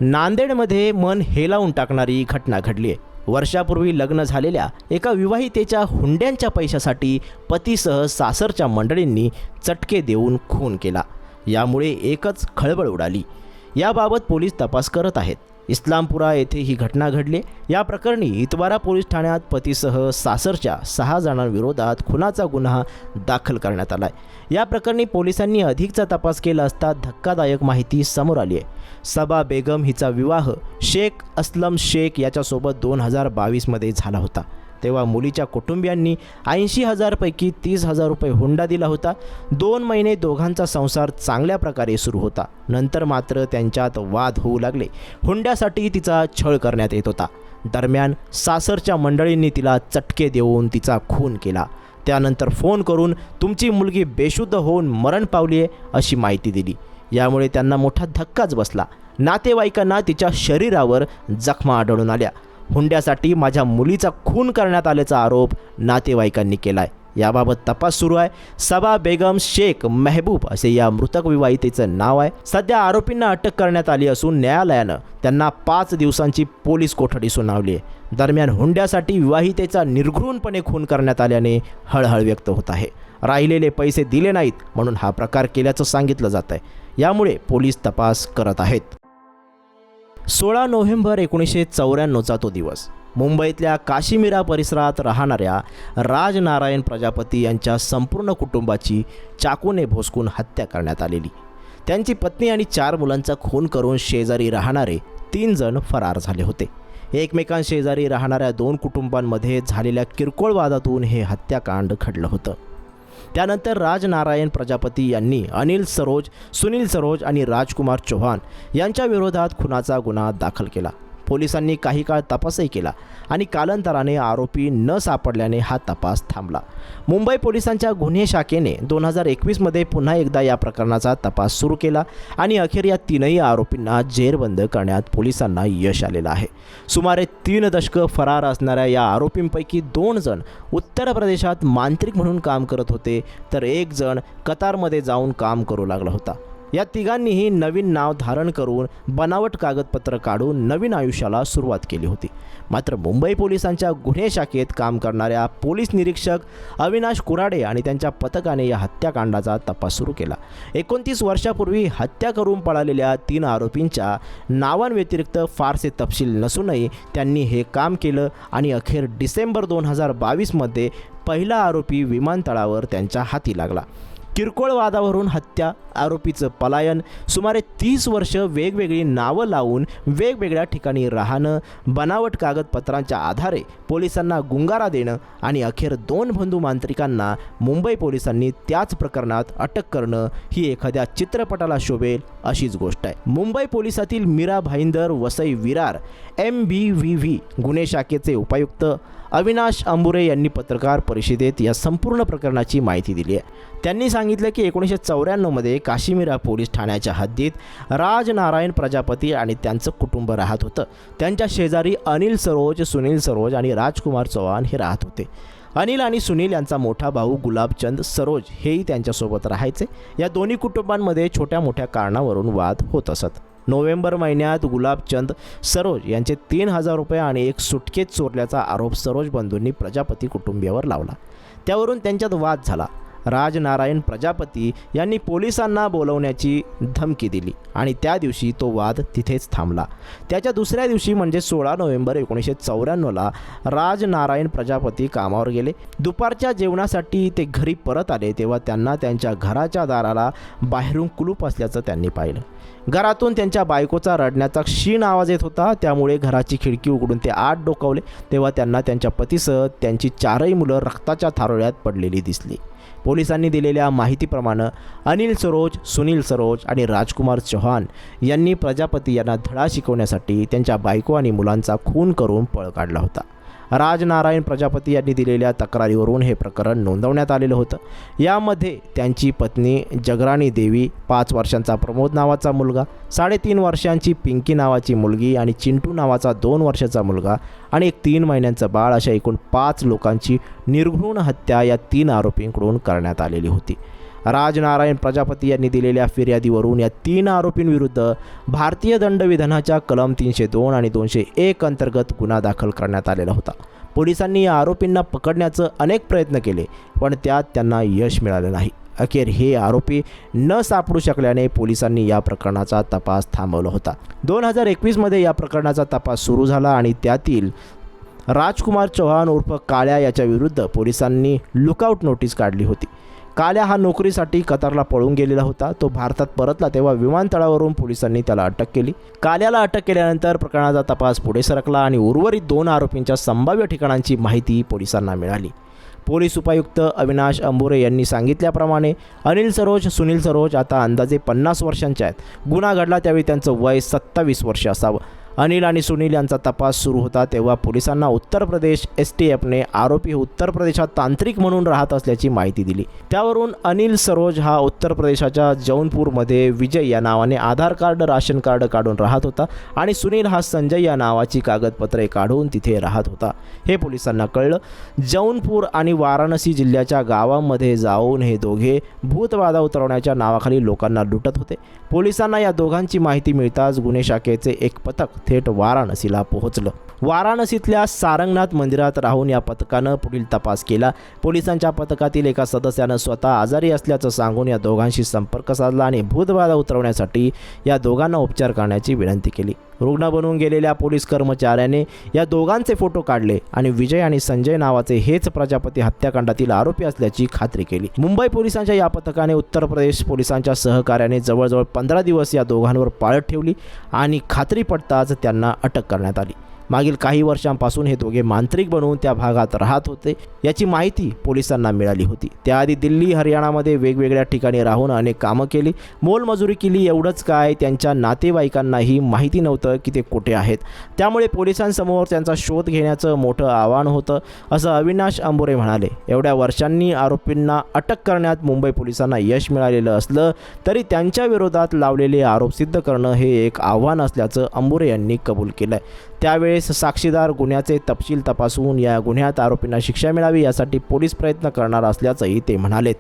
नांदेडमध्ये मन हेलावून टाकणारी घटना घडली आहे. वर्षापूर्वी लग्न झालेल्या एका विवाहितेच्या हुंड्यांच्या पैशासाठी पतीसह सासरच्या मंडळींनी चटके देऊन खून केला. यामुळे एकच खळबळ उडाली. याबाबत पोलीस तपास करत आहेत. इस्लामपुरा येथे ही घटना घडली. या प्रकरणी इतवारा पोलीस ठाण्यात पतीसह सासरच्या 6 जणांविरोधात खुनाचा गुन्हा दाखल करण्यात आला आहे. या प्रकरणी पोलिसांनी अधिकचा तपास केला असता धक्कादायक माहिती समोर आली आहे. सबा बेगम हिचा विवाह शेख असलम शेख याच्यासोबत 2022मध्ये झाला होता. तेव्हा मुलीच्या कुटुंबियांनी 80,000 पैकी 30,000 रुपये हुंडा दिला होता. 2 महिने दोघांचा संसार चांगल्या प्रकारे सुरू होता. नंतर मात्र त्यांच्यात वाद होऊ लागले. हुंड्यासाठी तिचा छळ करण्यात येत होता. दरम्यान सासरच्या मंडळींनी तिला चटके देऊन तिचा खून केला. त्यानंतर फोन करून तुमची मुलगी बेशुद्ध होऊन मरण पावली आहे अशी माहिती दिली. यामुळे त्यांना मोठा धक्काच बसला. नातेवाईकांना तिच्या शरीरावर जखमा आढळून आल्या. हुंड्यासाठी माझ्या मुलीचा खून करण्यात आल्याचा आरोप नातेवाईकांनी केलाय. याबाबत तपास सुरू आहे. सबा बेगम शेख मेहबूब असे या मृतक विवाहितेचं नाव आहे. सध्या आरोपींना अटक करण्यात आली असून न्यायालयानं त्यांना 5 दिवसांची पोलीस कोठडी सुनावली आहे. दरम्यान हुंड्यासाठी विवाहितेचा निर्घृणपणे खून करण्यात आल्याने हळहळ व्यक्त होत आहे. राहिलेले पैसे दिले नाहीत म्हणून हा प्रकार केल्याचं सांगितलं जात आहे. यामुळे पोलीस तपास करत आहेत. 16 नोव्हेंबर 1994चा तो दिवस. मुंबईतल्या काशीमीरा परिसरात राहणाऱ्या राजनारायण प्रजापती यांच्या संपूर्ण कुटुंबाची चाकूने भोसकून हत्या करण्यात आलेली. त्यांची पत्नी आणि 4 मुलांचा खून करून शेजारी राहणारे 3 जण फरार झाले होते. एकमेकांशेजारी राहणाऱ्या 2 कुटुंबांमध्ये झालेल्या किरकोळ वादातून हे हत्याकांड घडलं होतं. त्यानंतर राजनारायण प्रजापती यांनी अनिल सरोज, सुनील सरोज आणि राजकुमार चौहान यांच्या विरोधात खुनाचा गुन्हा दाखल केला. पोलिसांनी काही काळ तपासही केला आणि कालांतराने आरोपी न सापडल्याने हा तपास थांबला. मुंबई पोलिसांच्या गुन्हे शाखेने 2021मध्ये पुन्हा एकदा या प्रकरणाचा तपास सुरू केला आणि अखेर या 3ही आरोपींना जेरबंद करण्यात पोलिसांना यश आलेलं आहे. सुमारे 3 दशकं फरार असणाऱ्या या आरोपींपैकी 2 जण उत्तर प्रदेशात मांत्रिक म्हणून काम करत होते, तर 1 जण कतारमध्ये जाऊन काम करू लागला होता. या तिघांनीही नवीन नाव धारण करून बनावट कागदपत्र काढून नवीन आयुष्याला सुरुवात केली होती. मात्र मुंबई पोलिसांच्या गुन्हे शाखेत काम करणाऱ्या पोलीस निरीक्षक अविनाश कुराडे आणि त्यांच्या पथकाने या हत्याकांडाचा तपास सुरू केला. 29 वर्षापूर्वी हत्या करून पळालेल्या 3 आरोपींच्या नावांव्यतिरिक्त फारसे तपशील नसूनही त्यांनी हे काम केलं आणि अखेर डिसेंबर 2022मध्ये पहिला आरोपी विमानतळावर त्यांच्या हाती लागला. किरकोळ वादावरून हत्या, आरोपीचं पलायन, सुमारे 30 वर्ष वेगवेगळी नावं लावून वेगवेगळ्या ठिकाणी राहणं, बनावट कागदपत्रांच्या आधारे पोलिसांना गुंगारा देणं आणि अखेर 2 बंधू मांत्रिकांना मुंबई पोलिसांनी त्याच प्रकरणात अटक करणं ही एखाद्या चित्रपटाला शोभेल अशीच गोष्ट आहे. मुंबई पोलिसातील मीरा भाईंदर, वसई विरार, MBVV गुन्हे शाखेचे उपायुक्त अविनाश अंबुरे यांनी पत्रकार परिषदेत या संपूर्ण प्रकरणाची माहिती दिली आहे. त्यांनी सांगितलं की 1994मध्ये काशीमीरा पोलीस ठाण्याच्या हद्दीत राजनारायण प्रजापती आणि त्यांचं कुटुंब राहत होतं. त्यांच्या शेजारी अनिल सरोज, सुनील सरोज आणि राजकुमार चौहान हे राहत होते. अनिल आणि सुनील यांचा मोठा भाऊ गुलाबचंद सरोज हेही त्यांच्यासोबत राहायचे. या दोन्ही कुटुंबांमध्ये छोट्या मोठ्या कारणावरून वाद होत असत. नोव्हेंबर महिन्यात गुलाबचंद सरोज यांचे 3,000 रुपये आणि एक सुटकेस चोरल्याचा आरोप सरोज बंधूंनी प्रजापती कुटुंबियावर लावला. त्यावरून त्यांच्यात वाद झाला. राजनारायण प्रजापती यांनी पोलिसांना बोलवण्याची धमकी दिली आणि त्या दिवशी तो वाद तिथेच थांबला. त्याच्या दुसऱ्या दिवशी म्हणजे 16 नोव्हेंबर 1994ला राजनारायण प्रजापती कामावर गेले. दुपारच्या जेवणासाठी ते घरी परत आले तेव्हा त्यांना त्यांच्या घराच्या दाराला बाहेरून कुलूप असल्याचं त्यांनी पाहिलं. घरातून त्यांच्या बायकोचा रडण्याचा क्षीण आवाज येत होता. त्यामुळे घराची खिडकी उघडून ते आत डोकावले तेव्हा त्यांना त्यांच्या पतीसह त्यांची 4ही मुलं रक्ताच्या थारोळ्यात पडलेली दिसली. पोलिसांनी दिलेल्या माहितीप्रमाणे अनिल सरोज, सुनील सरोज आणि राजकुमार चौहान यांनी प्रजापती यांना धडा शिकवण्यासाठी त्यांच्या बायको आणि मुलांचा खून करून पळ काढला होता. राजनारायण प्रजापती यांनी दिलेल्या तक्रारीवरून हे प्रकरण नोंदवण्यात आलेलं होतं. यामध्ये त्यांची पत्नी जगराणी देवी, 5 वर्षांचा प्रमोद नावाचा मुलगा, 3.5 वर्षांची पिंकी नावाची मुलगी आणि चिंटू नावाचा 2 वर्षाचा मुलगा आणि एक 3 महिन्यांचं बाळ अशा एकूण 5 लोकांची निर्घृण हत्या या 3 आरोपींकडून करण्यात आलेली होती. राजनारायण प्रजापती यांनी दिलेल्या फिर्यादीवरून या 3 आरोपींविरुद्ध भारतीय दंडविधानाच्या कलम 302 आणि 201 अंतर्गत गुन्हा दाखल करण्यात आलेला होता. पोलिसांनी या आरोपींना पकडण्याचे अनेक प्रयत्न केले, पण त्यात त्यांना यश मिळाले नाही. अखेर हे आरोपी न सापडू शकल्याने पोलिसांनी या प्रकरणाचा तपास थांबवला होता. 2021 या प्रकरणाचा तपास सुरू झाला आणि त्यातील राजकुमार चौहान उर्फ काळ्या याच्या विरुद्ध पोलिसांनी लुकआउट नोटीस काढली होती. काळ्या हा नोकरीसाठी कतारला पळून गेलेला होता. तो भारतात परतला तेव्हा विमानतळावरून पोलिसांनी त्याला अटक केली. काळ्याला अटक केल्यानंतर प्रकरणाचा तपास पुढे सरकला आणि उर्वरित 2 आरोपींच्या संभाव्य ठिकाणांची माहिती पोलिसांना मिळाली. पोलीस उपायुक्त अविनाश अंबुरे यांनी सांगितल्याप्रमाणे अनिल सरोज, सुनील सरोज आता अंदाजे 50 वर्षांचे आहेत. गुन्हा घडला त्यावेळी त्यांचं वय 27 वर्षे असावं. अनिल आणि सुनील यांचा तपास सुरू होता तेव्हा पोलिसांना उत्तर प्रदेश STFने आरोपी उत्तर प्रदेशात तांत्रिक म्हणून राहत असल्याची माहिती दिली. त्यावरून अनिल सरोज हा उत्तर प्रदेशाच्या जौनपूरमध्ये विजय या नावाने आधार कार्ड, राशन कार्ड काढून राहत होता आणि सुनील हा संजय या नावाची कागदपत्रे काढून तिथे राहत होता. हे पोलिसांना कळलं. जौनपूर आणि वाराणसी जिल्ह्याच्या गावांमध्ये जाऊन हे दोघे भूतबाधा उतरवण्याच्या नावाखाली लोकांना लुटत होते. पोलिसांना या दोघांची माहिती मिळताच गुन्हे शाखेचे एक पथक थेट वाराणसीला पोहोचलं. वाराणसीतल्या सारंगनाथ मंदिरात राहून या पथकानं पुढील तपास केला. पोलिसांच्या पथकातील एका सदस्यानं स्वतः आजारी असल्याचं सांगून या दोघांशी संपर्क साधला आणि भूतबाधा उतरवण्यासाठी या दोघांना उपचार करण्याची विनंती केली. रुग्ण बनवून गेलेल्या पोलीस कर्मचाऱ्याने या दोघांचे फोटो काढले आणि विजय आणि संजय नावाचे हेच प्रजापती हत्याकांडातील आरोपी असल्याची खात्री केली. मुंबई पोलिसांच्या या पथकाने उत्तर प्रदेश पोलिसांच्या सहकार्याने जवळजवळ 15 दिवस या दोघांवर पाळत ठेवली आणि खात्री पडताच त्यांना अटक करण्यात आली. मागील काही वर्षांपासून हे दोघे मांत्रिक बनवून त्या भागात राहत होते याची माहिती पोलिसांना मिळाली होती. त्याआधी दिल्ली, हरियाणामध्ये वेगवेगळ्या ठिकाणी राहून अनेक कामं केली, मोलमजुरी केली. एवढंच काय, त्यांच्या नातेवाईकांनाही माहिती नव्हतं की ते कुठे आहेत. त्यामुळे पोलिसांसमोर त्यांचा शोध घेण्याचं मोठं आव्हान होतं, असं अविनाश अंबुरे म्हणाले. एवढ्या वर्षांनी आरोपींना अटक करण्यात मुंबई पोलिसांना यश मिळालेलं असलं तरी त्यांच्या विरोधात लावलेले आरोप सिद्ध करणं हे एक आव्हान असल्याचं अंबुरे यांनी कबूल केलं. त्यावेळेस साक्षीदार, गुन्ह्याचे तपशील तपासून या गुन्ह्यात आरोपींना शिक्षा मिळावी यासाठी पोलीस प्रयत्न करणार असल्याचंही ते म्हणाले.